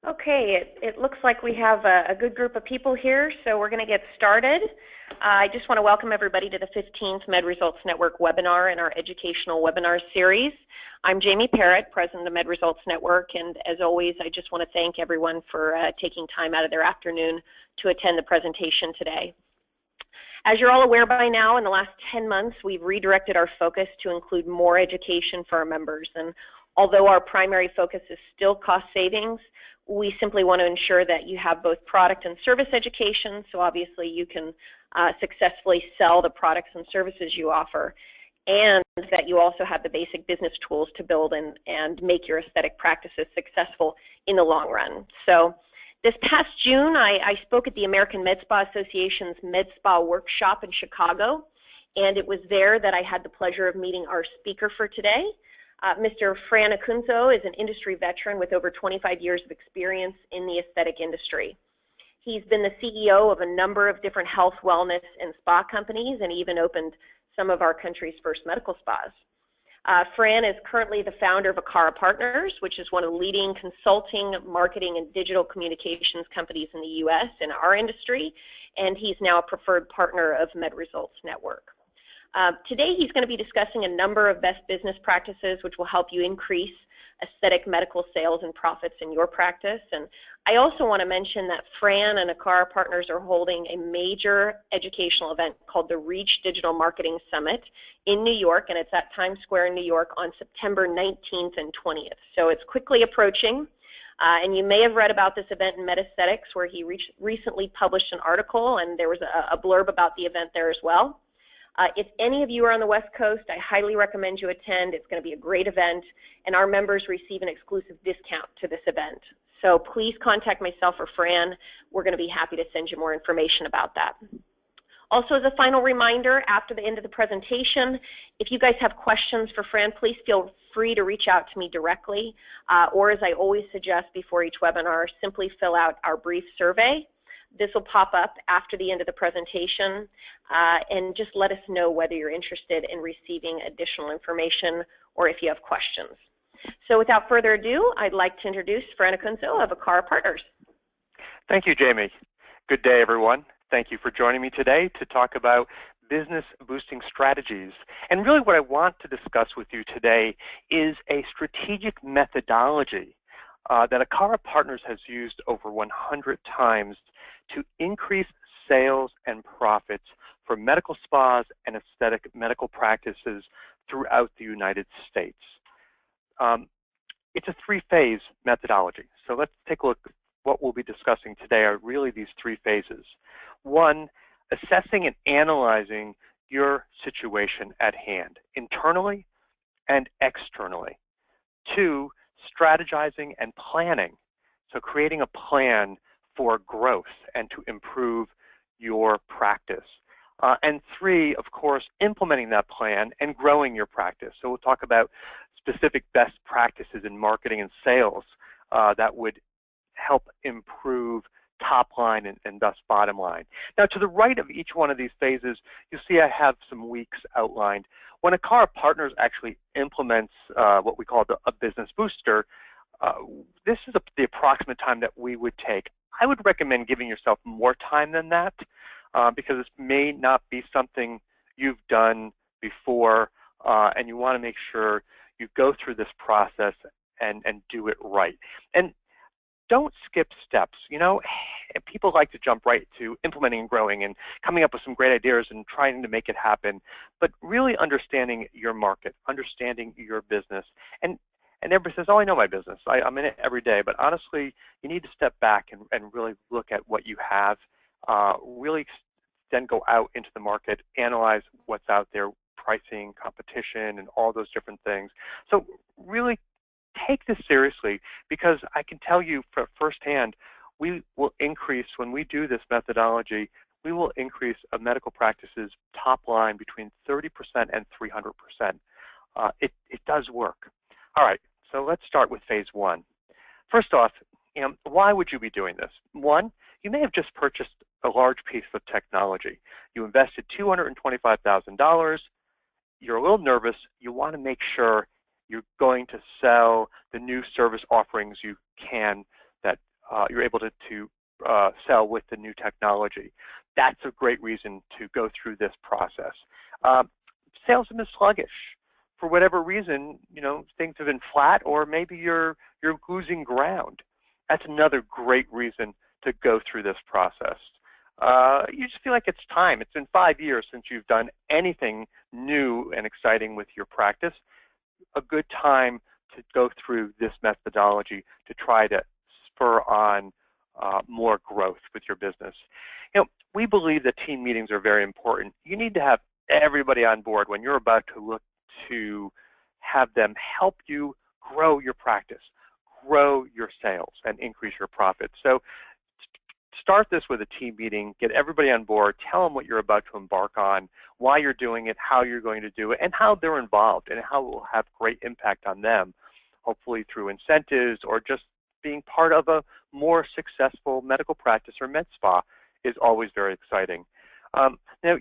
Okay, it looks like we have a good group of people here, so we're going to get started. I just want to welcome everybody to the 15th MedResults Network webinar in our educational webinar series. I'm Jamie Parrott, President of MedResults Network, and as always, I just want to thank everyone for taking time out of their afternoon to attend the presentation today. As you're all aware by now, in the last 10 months, we've redirected our focus to include more education for our members. And although our primary focus is still cost savings, we simply want to ensure that you have both product and service education, so obviously you can successfully sell the products and services you offer, and that you also have the basic business tools to build and make your aesthetic practices successful in the long run. So this past June, I spoke at the American Med Spa Association's Med Spa Workshop in Chicago, and it was there that I had the pleasure of meeting our speaker for today. Mr. Fran Acunzo is an industry veteran with over 25 years of experience in the aesthetic industry. He's been the CEO of a number of different health, wellness, and spa companies, and even opened some of our country's first medical spas. Fran is currently the founder of Akara Partners, which is one of the leading consulting, marketing, and digital communications companies in the U.S. in our industry, and he's now a preferred partner of MedResults Network. Today he's going to be discussing a number of best business practices which will help you increase aesthetic medical sales and profits in your practice. And I also want to mention that Fran and Akara Partners are holding a major educational event called the Reach Digital Marketing Summit in New York, and it's at Times Square in New York on September 19th and 20th. So it's quickly approaching. And you may have read about this event in MedAesthetics, where he recently published an article, and there was a blurb about the event there as well. If any of you are on the West Coast, I highly recommend you attend. It's going to be a great event, and our members receive an exclusive discount to this event. So please contact myself or Fran. We're going to be happy to send you more information about that. Also, as a final reminder, after the end of the presentation, if you guys have questions for Fran, please feel free to reach out to me directly, or as I always suggest before each webinar, simply fill out our brief survey. This will pop up after the end of the presentation, and just let us know whether you're interested in receiving additional information or if you have questions. So without further ado, I'd like to introduce Fran Acunzo of Akara Partners. Thank you, Jamie. Good day, everyone. Thank you for joining me today to talk about business boosting strategies. And really what I want to discuss with you today is a strategic methodology that Akara Partners has used over 100 times to increase sales and profits for medical spas and aesthetic medical practices throughout the United States. It's a three-phase methodology. So let's take a look. What we'll be discussing today are really these three phases. One, assessing and analyzing your situation at hand, internally and externally. Two, strategizing and planning. So creating a plan for growth and to improve your practice. And three, of course, implementing that plan and growing your practice. So we'll talk about specific best practices in marketing and sales that would help improve top line and thus bottom line. Now, to the right of each one of these phases, you'll see I have some weeks outlined. When Akara Partners actually implements what we call a business booster, this is the approximate time that we would take. I would recommend giving yourself more time than that because this may not be something you've done before, and you want to make sure you go through this process and do it right. And don't skip steps. You know, people like to jump right to implementing and growing and coming up with some great ideas and trying to make it happen, but really understanding your market, understanding your business. And everybody says, oh, I know my business. I'm in it every day. But honestly, you need to step back and really look at what you have, really then go out into the market, analyze what's out there, pricing, competition, and all those different things. So really take this seriously, because I can tell you firsthand, we will increase, when we do this methodology, we will increase a medical practice's top line between 30% and 300%. It does work. All right, so let's start with phase one. First off, why would you be doing this? One, you may have just purchased a large piece of technology. You invested $225,000. You're a little nervous. You want to make sure you're going to sell the new service offerings you can that you're able to sell with the new technology. That's a great reason to go through this process. Sales have been sluggish. For whatever reason, things have been flat, or maybe you're losing ground. That's another great reason to go through this process. You just feel like it's time. It's been 5 years since you've done anything new and exciting with your practice. A good time to go through this methodology to try to spur on more growth with your business. We believe that team meetings are very important. You need to have everybody on board when you're about to look to have them help you grow your practice, grow your sales, and increase your profits. So start this with a team meeting, get everybody on board, tell them what you're about to embark on, why you're doing it, how you're going to do it, and how they're involved, and how it will have great impact on them, hopefully through incentives or just being part of a more successful medical practice or med spa is always very exciting. Now,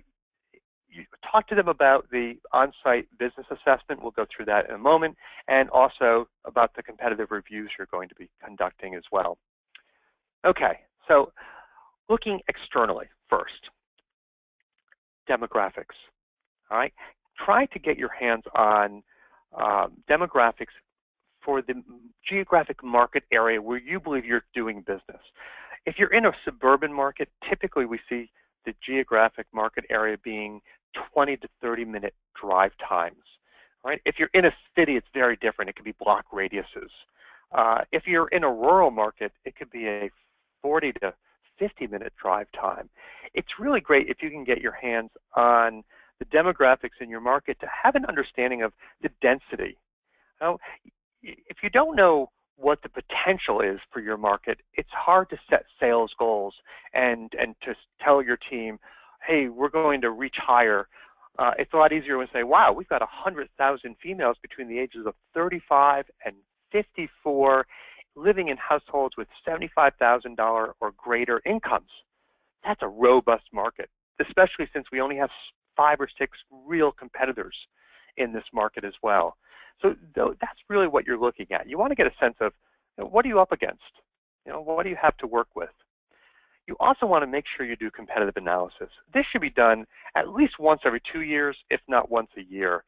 you talk to them about the on-site business assessment. We'll go through that in a moment, and also about the competitive reviews you're going to be conducting as well. Okay, so looking externally first, demographics. All right, try to get your hands on demographics for the geographic market area where you believe you're doing business. If you're in a suburban market, typically we see the geographic market area being 20 to 30-minute drive times. Right? If you're in a city, it's very different. It could be block radiuses. If you're in a rural market, it could be a 40 to 50-minute drive time. It's really great if you can get your hands on the demographics in your market to have an understanding of the density. Now, if you don't know what the potential is for your market, it's hard to set sales goals and to tell your team, hey, we're going to reach higher. It's a lot easier when you say, wow, we've got 100,000 females between the ages of 35 and 54 living in households with $75,000 or greater incomes. That's a robust market, especially since we only have 5 or 6 real competitors in this market as well. So that's really what you're looking at. You want to get a sense of, what are you up against? What do you have to work with? You also want to make sure you do competitive analysis. This should be done at least once every 2 years, if not once a year.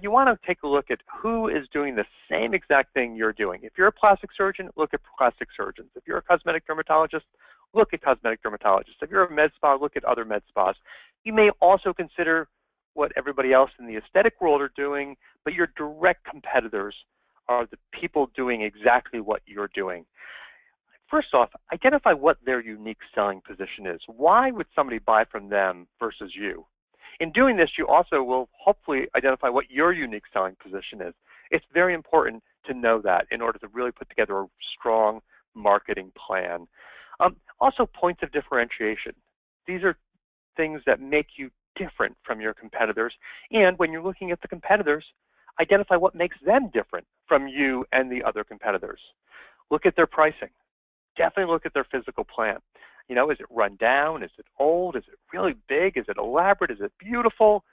You want to take a look at who is doing the same exact thing you're doing. If you're a plastic surgeon, look at plastic surgeons. If you're a cosmetic dermatologist, look at cosmetic dermatologists. If you're a med spa, look at other med spas. You may also consider what everybody else in the aesthetic world are doing, but your direct competitors are the people doing exactly what you're doing. First off, identify what their unique selling position is. Why would somebody buy from them versus you? In doing this, you also will hopefully identify what your unique selling position is. It's very important to know that in order to really put together a strong marketing plan. Also, points of differentiation. These are things that make you different from your competitors, and when you're looking at the competitors, identify what makes them different from you and the other competitors. Look at their pricing. Definitely look at their physical plan. Is it run down? Is it old? Is it really big? Is it elaborate? Is it beautiful?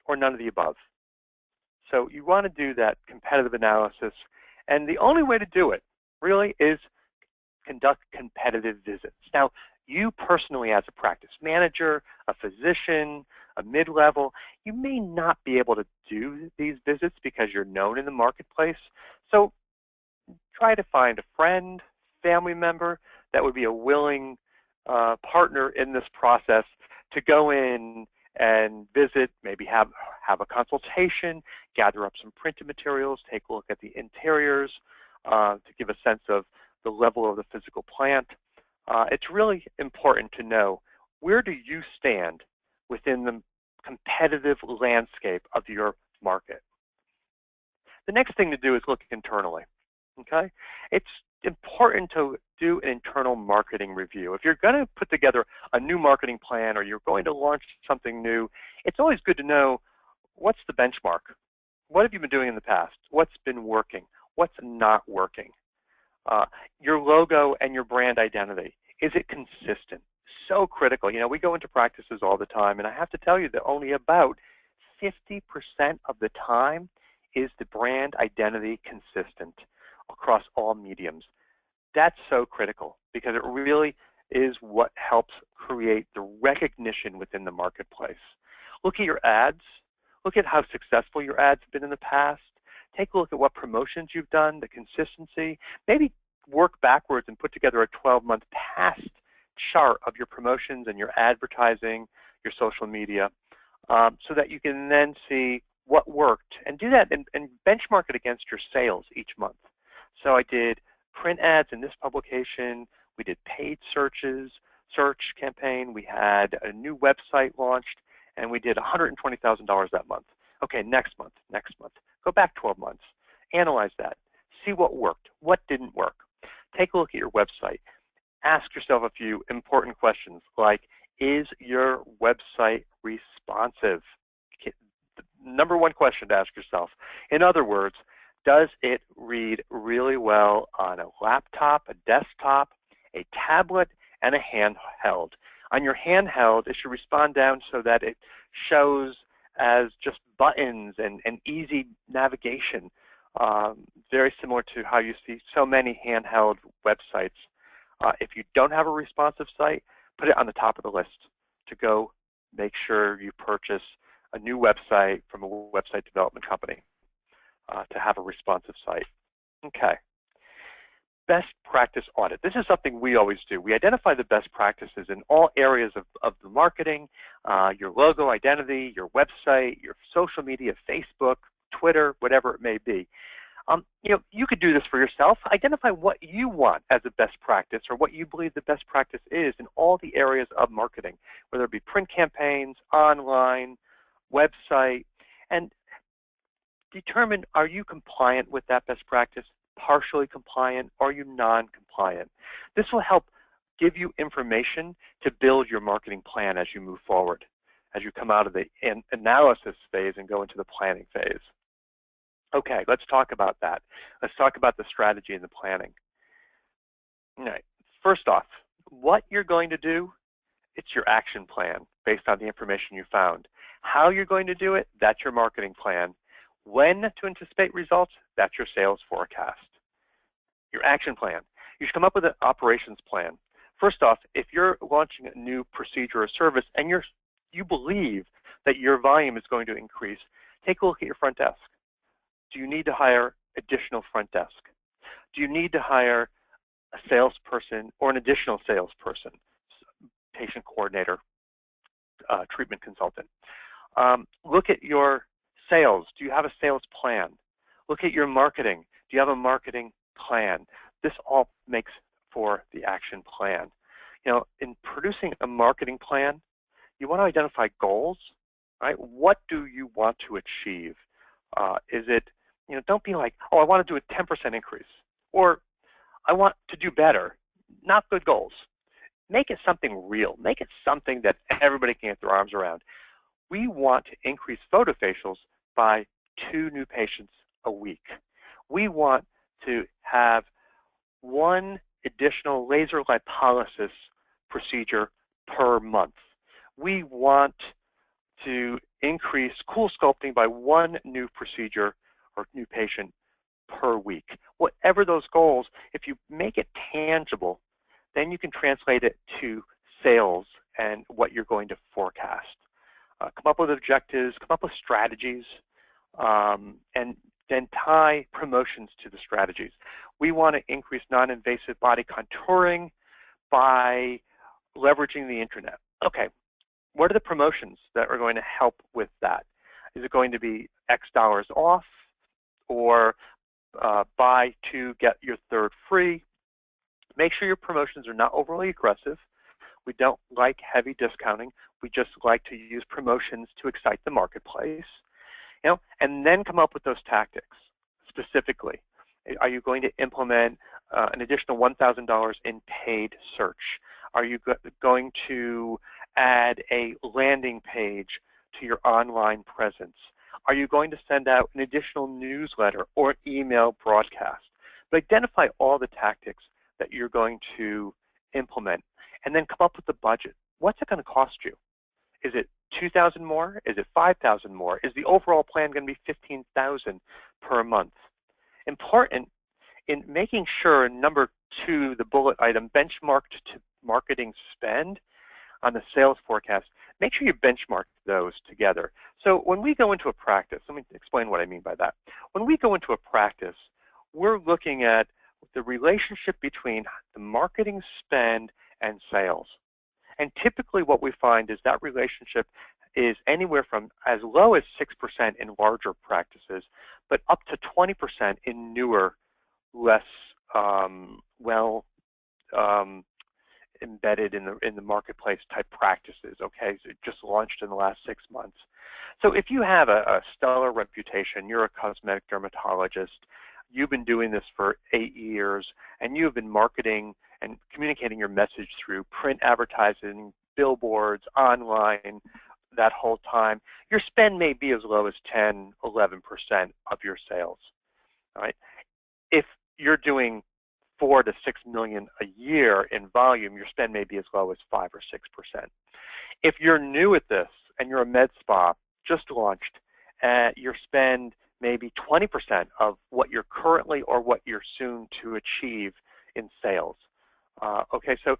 Or none of the above? So you want to do that competitive analysis, and the only way to do it really is conduct competitive visits. Now, you personally as a practice manager, a physician, a mid-level, you may not be able to do these visits because you're known in the marketplace. So try to find a friend, family member that would be a willing partner in this process to go in and visit, maybe have a consultation, gather up some printed materials, take a look at the interiors to give a sense of the level of the physical plant. It's really important to know, where do you stand within the competitive landscape of your market? The next thing to do is look internally. Okay? It's important to do an internal marketing review. If you're going to put together a new marketing plan or you're going to launch something new, it's always good to know, what's the benchmark? What have you been doing in the past? What's been working? What's not working? Your logo and your brand identity, is it consistent? So critical. We go into practices all the time, and I have to tell you that only about 50% of the time is the brand identity consistent across all mediums. That's so critical because it really is what helps create the recognition within the marketplace. Look at your ads. Look at how successful your ads have been in the past. Take a look at what promotions you've done, the consistency. Maybe work backwards and put together a 12-month past chart of your promotions and your advertising, your social media, so that you can then see what worked and do that and benchmark it against your sales each month. So I did print ads in this publication. We did paid search campaign. We had a new website launched, and we did $120,000 that month. Okay, next month. Go back 12 months. Analyze that. See what worked, what didn't work. Take a look at your website. Ask yourself a few important questions like, is your website responsive? The number one question to ask yourself. In other words, does it read really well on a laptop, a desktop, a tablet, and a handheld? On your handheld, it should respond down so that it shows as just buttons and easy navigation, very similar to how you see so many handheld websites. If you don't have a responsive site, put it on the top of the list to go make sure you purchase a new website from a website development company to have a responsive site. Okay. Best practice audit. This is something we always do. We identify the best practices in all areas of the marketing, your logo identity, your website, your social media, Facebook, Twitter, whatever it may be. You could do this for yourself. Identify what you want as a best practice or what you believe the best practice is in all the areas of marketing, whether it be print campaigns, online, website, and determine, are you compliant with that best practice, partially compliant, or are you non-compliant? This will help give you information to build your marketing plan as you move forward, as you come out of the analysis phase and go into the planning phase. Okay, let's talk about that. Let's talk about the strategy and the planning. All right, first off, what you're going to do, it's your action plan based on the information you found. How you're going to do it, that's your marketing plan. When to anticipate results, that's your sales forecast. Your action plan. You should come up with an operations plan. First off, if you're launching a new procedure or service and you believe that your volume is going to increase, take a look at your front desk. Do you need to hire additional front desk? Do you need to hire a salesperson or an additional salesperson, patient coordinator, treatment consultant? Look at your sales. Do you have a sales plan? Look at your marketing. Do you have a marketing plan? This all makes for the action plan. In producing a marketing plan, you want to identify goals, right? What do you want to achieve? Is it, don't be like, oh, I want to do a 10% increase, or I want to do better. Not good goals. Make it something real. Make it something that everybody can get their arms around. We want to increase photofacials by 2 new patients a week. We want to have 1 additional laser lipolysis procedure per month. We want to increase cool sculpting by 1 new procedure or new patient per week. Whatever those goals, if you make it tangible, then you can translate it to sales and what you're going to forecast. Come up with objectives, come up with strategies, and then tie promotions to the strategies. We want to increase non-invasive body contouring by leveraging the internet. Okay, what are the promotions that are going to help with that? Is it going to be X dollars off, or buy 2, get your 3rd free? Make sure your promotions are not overly aggressive. We don't like heavy discounting. We just like to use promotions to excite the marketplace. And then come up with those tactics specifically. Are you going to implement an additional $1,000 in paid search? Are you going to add a landing page to your online presence? Are you going to send out an additional newsletter or email broadcast? But identify all the tactics that you're going to implement, and then come up with the budget. What's it going to cost you? Is it $2,000 more? Is it $5,000 more? Is the overall plan going to be $15,000 per month? Important in making sure, number to the bullet item, benchmarked to marketing spend on the sales forecast, make sure you benchmark those together. So when we go into a practice, let me explain what I mean by that. When we go into a practice, we're looking at the relationship between the marketing spend and sales. And typically what we find is that relationship is anywhere from as low as 6% in larger practices, but up to 20% in newer, less embedded in the marketplace type practices, okay? So it just launched in the last 6 months. So if you have a stellar reputation, you're a cosmetic dermatologist, you've been doing this for 8 years, and you've been marketing and communicating your message through print advertising, billboards, online, that whole time, your spend may be as low as 10, 11% of your sales, all right? If you're doing 4 to 6 million a year in volume, your spend may be as low as 5 or 6%. If you're new at this and you're a med spa, just launched, your spend may be 20% of what you're currently or what you're soon to achieve in sales. Okay, so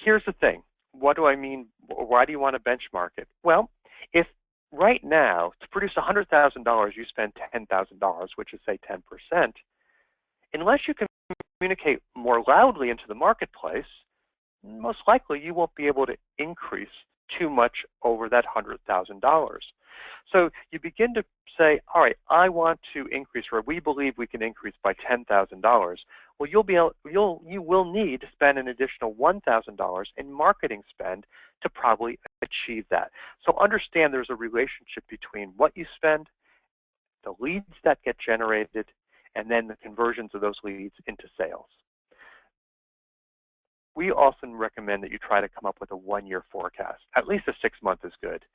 here's the thing. What do I mean? Why do you want to benchmark it? Well, if right now to produce $100,000 you spend $10,000, which is say 10%, unless you can communicate more loudly into the marketplace, most likely you won't be able to increase too much over that $100,000. So you begin to say, all right, I want to increase, or we believe we can increase by $10,000. Well, you will need to spend an additional $1,000 in marketing spend to probably achieve that. So understand there's a relationship between what you spend, the leads that get generated, and then the conversions of those leads into sales. We often recommend that you try to come up with a 1-year forecast. At least a 6-month is good.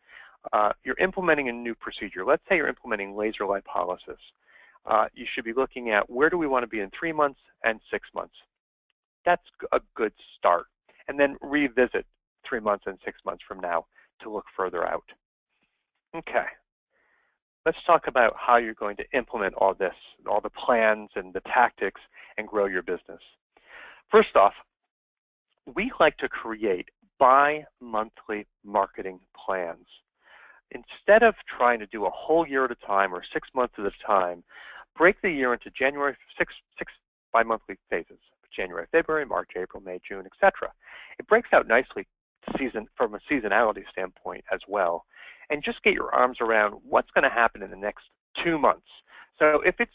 You're implementing a new procedure. Let's say you're implementing laser lipolysis. You should be looking at where do we want to be in 3 months and 6 months. That's a good start. And then revisit 3 months and 6 months from now to look further out. Okay. Let's talk about how you're going to implement all this, all the plans and the tactics, and grow your business. First off, we like to create bi-monthly marketing plans. Instead of trying to do a whole year at a time or 6 months at a time, break the year into six bi-monthly phases: January, February, March, April, May, June, etc. It breaks out nicely from a seasonality standpoint as well. And just get your arms around what's going to happen in the next 2 months. So if it's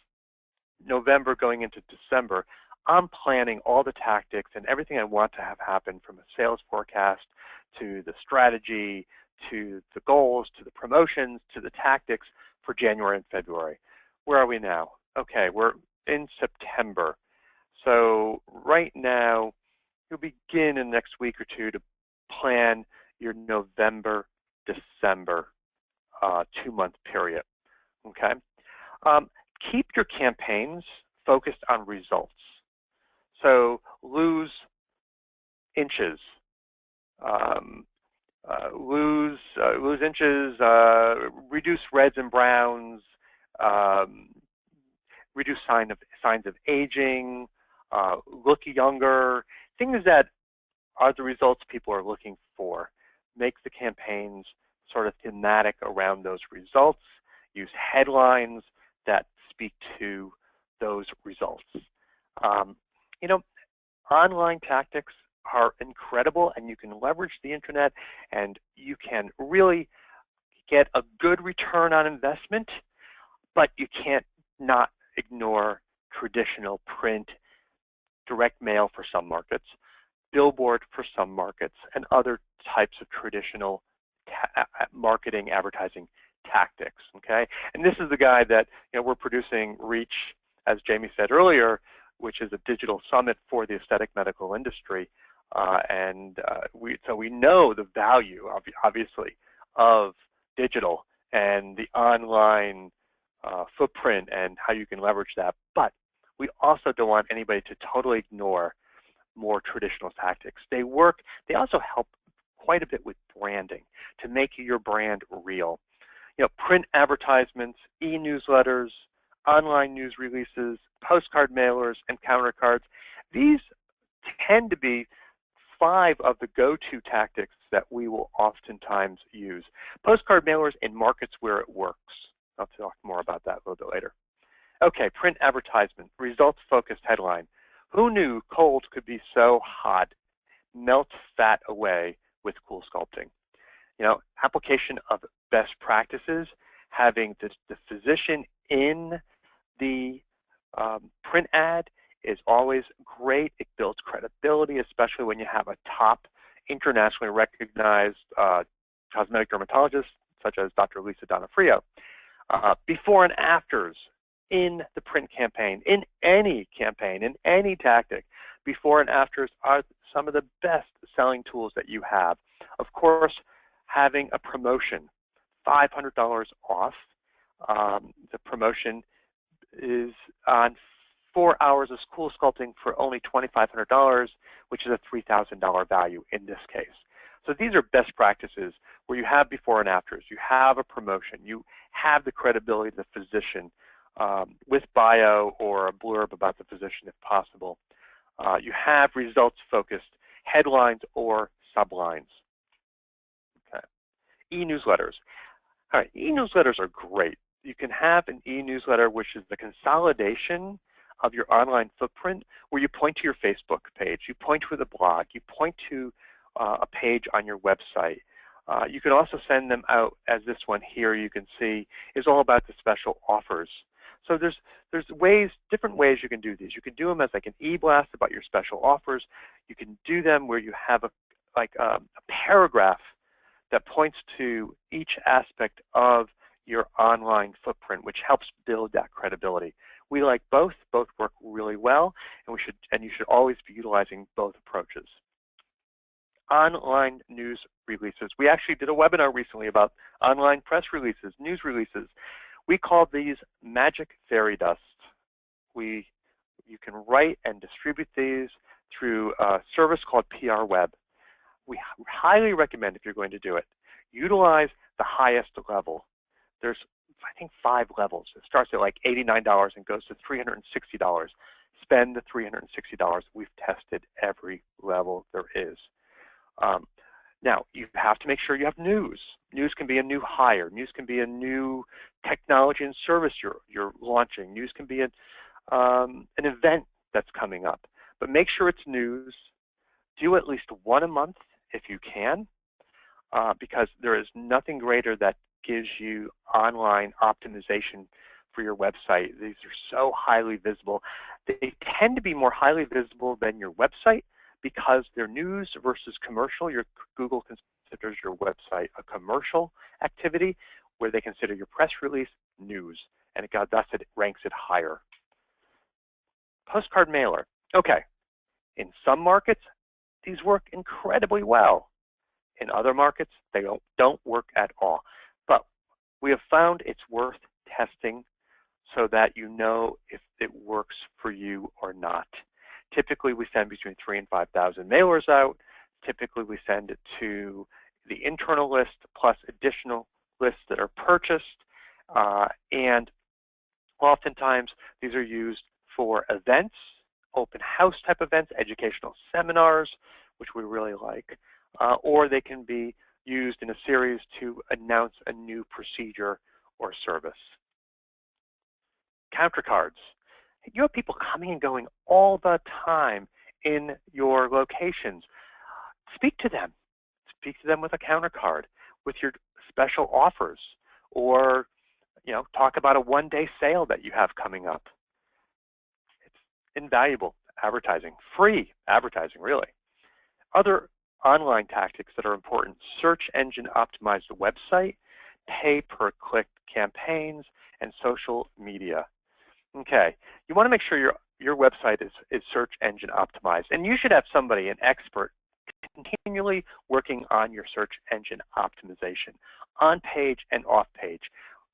November going into December, I'm planning all the tactics and everything I want to have happen, from a sales forecast to the strategy to the goals to the promotions to the tactics for January and February. Where are we now? Okay, we're in September. So right now, you'll begin in the next week or two to plan your November, December 2-month period. Okay. Keep your campaigns focused on results. So lose inches, reduce reds and browns, reduce signs of aging, look younger, things that are the results people are looking for. Make the campaigns sort of thematic around those results. Use headlines that speak to those results. You know, online tactics are incredible, and you can leverage the internet, and you can really get a good return on investment, but you can't not ignore traditional print, direct mail for some markets, billboard for some markets, and other types of traditional marketing advertising tactics. Okay, and this is the guide that we're producing. Reach, as Jamie said earlier, which is a digital summit for the aesthetic medical industry, so we know the value, obviously, of digital and the online footprint and how you can leverage that. But we also don't want anybody to totally ignore more traditional tactics. They work. They also help quite a bit with branding to make your brand real. Print advertisements, e-newsletters, online news releases, postcard mailers, and counter cards. These tend to be 5 of the go-to tactics that we will oftentimes use. Postcard mailers in markets where it works. I'll talk more about that a little bit later. Okay, print advertisement, results-focused headline. Who knew cold could be so hot, melt fat away with cool sculpting? You know, application of best practices, having the physician in the print ad is always great. It builds credibility, especially when you have a top internationally recognized cosmetic dermatologist, such as Dr. Lisa Donofrio. Before and afters in the print campaign, in any tactic, before and afters are some of the best selling tools that you have. Of course, having a promotion, $500 off. The promotion is on 4 hours of school sculpting for only $2,500, which is a $3,000 value in this case. So these are best practices where you have before and afters, you have a promotion, you have the credibility of the physician with bio or a blurb about the physician if possible. You have results-focused headlines or sublines. Okay. E-newsletters. All right, e-newsletters are great. You can have an e-newsletter which is the consolidation of your online footprint where you point to your Facebook page, you point to the blog, you point to a page on your website. You can also send them out as this one here you can see is all about the special offers. So there's different ways you can do these. You can do them as like an e-blast about your special offers. You can do them where you have a paragraph that points to each aspect of your online footprint, which helps build that credibility. We like both. Both work really well, and you should always be utilizing both approaches. Online news releases. We actually did a webinar recently about online press releases, news releases. We call these magic fairy dust. You can write and distribute these through a service called PR Web. We highly recommend, if you're going to do it, utilize the highest level. There's, I think, 5 levels. It starts at like $89 and goes to $360. Spend the $360. We've tested every level there is. Now, you have to make sure you have news. News can be a new hire. News can be a new technology and service you're launching. News can be an event that's coming up. But make sure it's news. Do at least one a month if you can, because there is nothing greater that gives you online optimization for your website. These are so highly visible. They tend to be more highly visible than your website because they're news versus commercial. Your Google considers your website a commercial activity where they consider your press release news, and thus it ranks it higher. Postcard mailer. Okay, in some markets, these work incredibly well. In other markets, they don't work at all. But we have found it's worth testing so that you know if it works for you or not. Typically, we send between 3,000 and 5,000 mailers out. Typically, we send it to the internal list plus additional lists that are purchased. And oftentimes, these are used for events, open house type events, educational seminars, which we really like, or they can be used in a series to announce a new procedure or service. Counter cards. You have people coming and going all the time in your locations. Speak to them. Speak to them with a counter card, with your special offers, or talk about a one-day sale that you have coming up. It's invaluable advertising, free advertising, really. Other online tactics that are important: search engine optimized website, pay-per-click campaigns, and social media. Okay, you want to make sure your website is search engine optimized, and you should have somebody, an expert, continually working on your search engine optimization, on page and off page.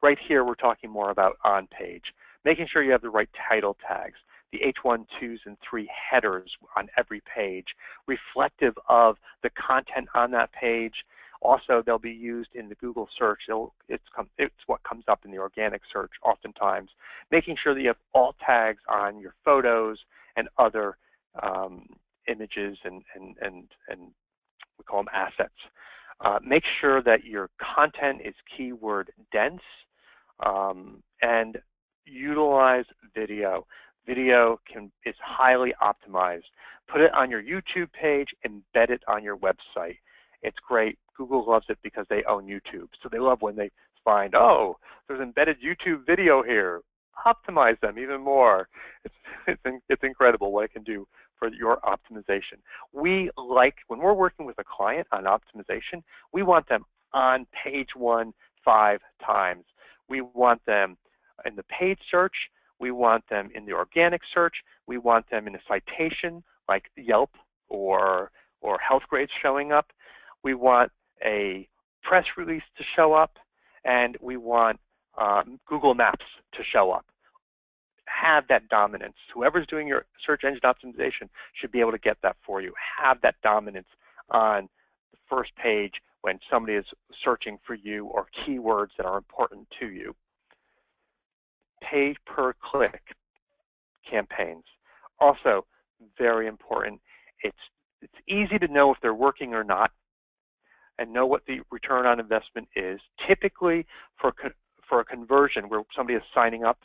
Right here, we're talking more about on page, making sure you have the right title tags, the H1, 2s, and 3 headers on every page, reflective of the content on that page. Also, they'll be used in the Google search. It's what comes up in the organic search oftentimes. Making sure that you have alt tags on your photos and other images and we call them assets. Make sure that your content is keyword dense, and utilize video. Video is highly optimized. Put it on your YouTube page, embed it on your website. It's great. Google loves it because they own YouTube. So they love when they find, oh, there's embedded YouTube video here. Optimize them even more. It's incredible what it can do for your optimization. We like, when we're working with a client on optimization, we want them on page 1 5 times. We want them in the paid search. We want them in the organic search. We want them in a citation like Yelp or Healthgrades showing up. We want a press release to show up, and we want Google Maps to show up. Have that dominance. Whoever's doing your search engine optimization should be able to get that for you. Have that dominance on the first page when somebody is searching for you or keywords that are important to you. Pay-per-click campaigns. Also very important. It's easy to know if they're working or not and know what the return on investment is. Typically for a conversion where somebody is signing up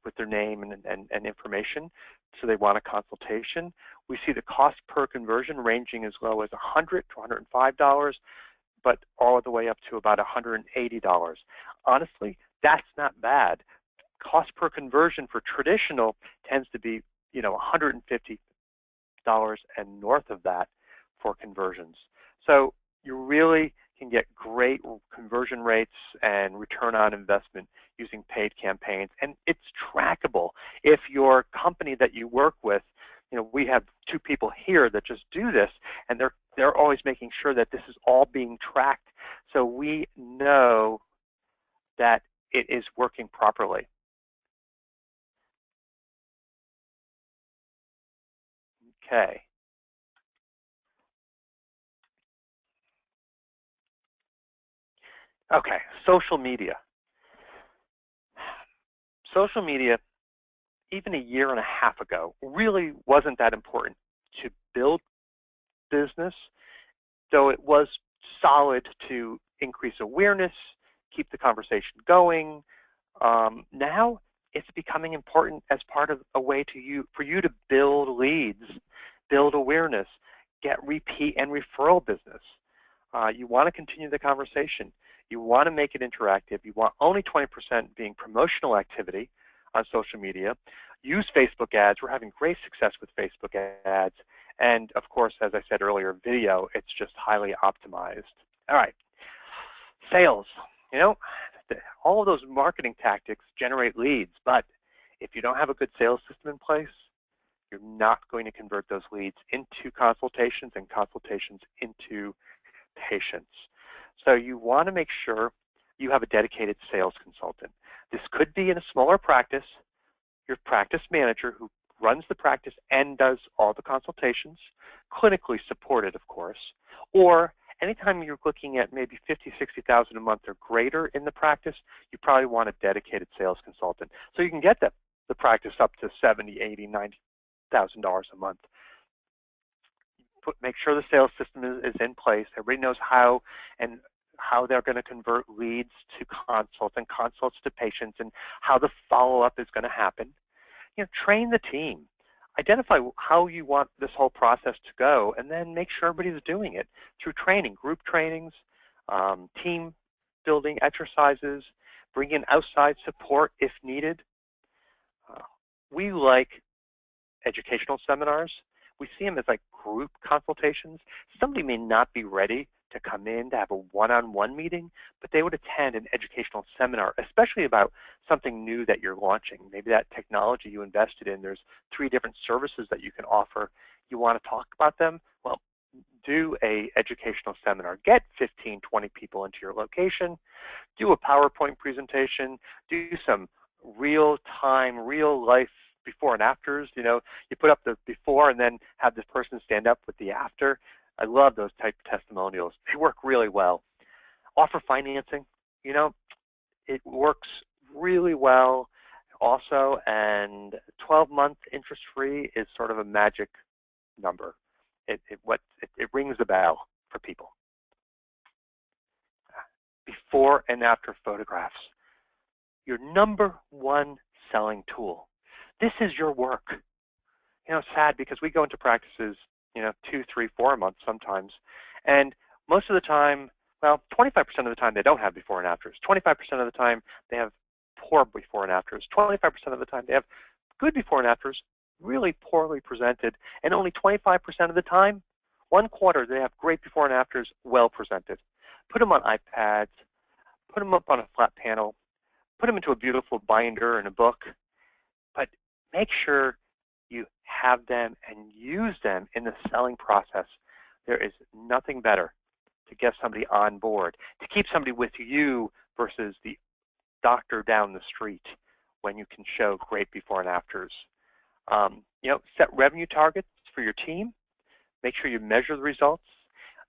with their name and information, so they want a consultation, we see the cost per conversion ranging as low as $100 to $105, but all the way up to about $180. Honestly, that's not bad. Cost per conversion for traditional tends to be, $150 and north of that for conversions. So you really can get great conversion rates and return on investment using paid campaigns, and it's trackable. If your company that you work with, we have 2 people here that just do this, and they're always making sure that this is all being tracked, so we know that it is working properly. Okay. Okay, social media. Social media, even a year and a half ago, really wasn't that important to build business, though it was solid to increase awareness, keep the conversation going. Now it's becoming important as part of a way for you to build leads, build awareness, get repeat and referral business. You want to continue the conversation. You want to make it interactive. You want only 20% being promotional activity on social media. Use Facebook ads. We're having great success with Facebook ads. And of course, as I said earlier, video, it's just highly optimized. All right, sales. All of those marketing tactics generate leads, but if you don't have a good sales system in place, you're not going to convert those leads into consultations and consultations into patients. So you want to make sure you have a dedicated sales consultant. This could be in a smaller practice, your practice manager who runs the practice and does all the consultations, clinically supported, of course, or anytime you're looking at maybe $50,000, $60,000 a month or greater in the practice, you probably want a dedicated sales consultant. So you can get the practice up to $70,000, $80,000, $90,000 a month. Make sure the sales system is in place. Everybody knows how they're going to convert leads to consults and consults to patients, and how the follow-up is going to happen. Train the team. Identify how you want this whole process to go, and then make sure everybody's doing it through training, group trainings, team building exercises, bring in outside support if needed. We like educational seminars. We see them as like group consultations. Somebody may not be ready to come in to have a one-on-one meeting, but they would attend an educational seminar, especially about something new that you're launching. Maybe that technology you invested in, there's 3 different services that you can offer. You want to talk about them? Well, do a educational seminar. Get 15, 20 people into your location. Do a PowerPoint presentation. Do some real-time, real-life before and afters. You put up the before and then have this person stand up with the after. I love those type of testimonials. They work really well. Offer financing. It works really well also, and 12-month interest-free is sort of a magic number. It rings the bell for people. Before and after photographs. Your #1 selling tool. This is your work. You know, it's sad because we go into practices, 2, 3, 4 a month sometimes, and most of the time, well, 25% of the time they don't have before and afters. 25% of the time they have poor before and afters. 25% of the time they have good before and afters, really poorly presented, and only 25% of the time, 1/4, they have great before and afters, well presented. Put them on iPads, put them up on a flat panel, put them into a beautiful binder in a book, but make sure you have them and use them in the selling process. There is nothing better to get somebody on board, to keep somebody with you versus the doctor down the street when you can show great before and afters. Set revenue targets for your team. Make sure you measure the results,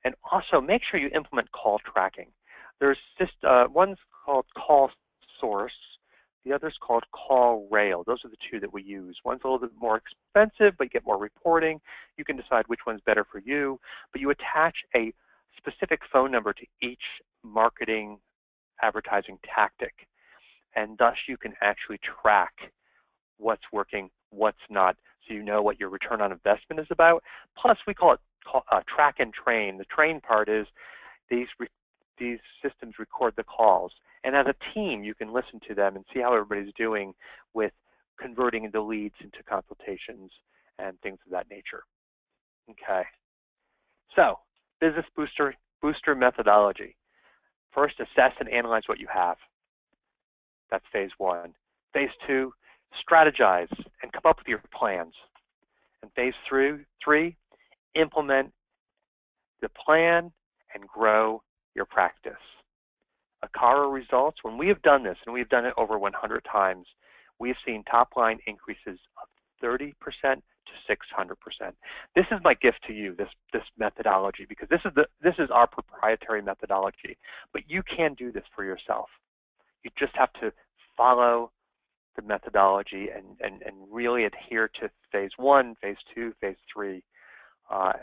and also make sure you implement call tracking. There's just one's called Call Source, the other's called Call Rail. Those are the two that we use. One's a little bit more expensive, but you get more reporting. You can decide which one's better for you, but you attach a specific phone number to each marketing advertising tactic, and thus you can actually track what's working, what's not, so you know what your return on investment is about. Plus, we call it track and train. The train part is these systems record the calls, and as a team, you can listen to them and see how everybody's doing with converting the leads into consultations and things of that nature. Okay. So, business booster methodology. First, assess and analyze what you have. That's phase 1. Phase 2, strategize and come up with your plans. And phase 3, implement the plan and grow your practice. Akara results, when we have done this, and we've done it over 100 times, we've seen top line increases of 30% to 600%. This is my gift to you, this methodology, because this is our proprietary methodology. But you can do this for yourself. You just have to follow the methodology and really adhere to phase 1, phase 2, phase 3,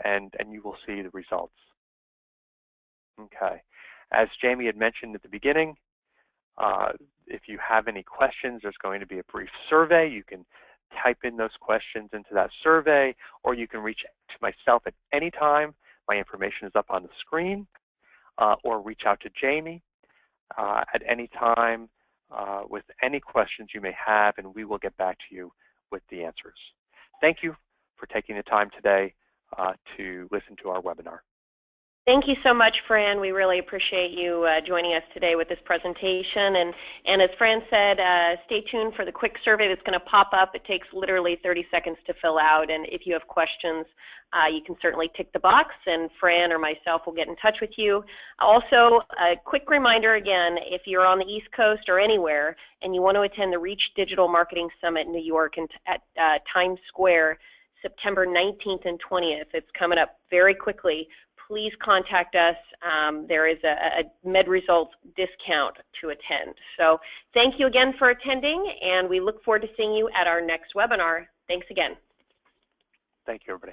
and you will see the results. Okay. As Jamie had mentioned at the beginning, if you have any questions, there's going to be a brief survey. You can type in those questions into that survey, or you can reach out to myself at any time. My information is up on the screen, or reach out to Jamie at any time with any questions you may have, and we will get back to you with the answers. Thank you for taking the time today to listen to our webinar. Thank you so much, Fran. We really appreciate you joining us today with this presentation. And as Fran said, stay tuned for the quick survey that's going to pop up. It takes literally 30 seconds to fill out. And if you have questions, you can certainly tick the box, and Fran or myself will get in touch with you. Also, a quick reminder again, if you're on the East Coast or anywhere and you want to attend the Reach Digital Marketing Summit in New York at Times Square, September 19th and 20th, it's coming up very quickly. Please contact us. There is a MedResults discount to attend. So thank you again for attending, and we look forward to seeing you at our next webinar. Thanks again. Thank you, everybody.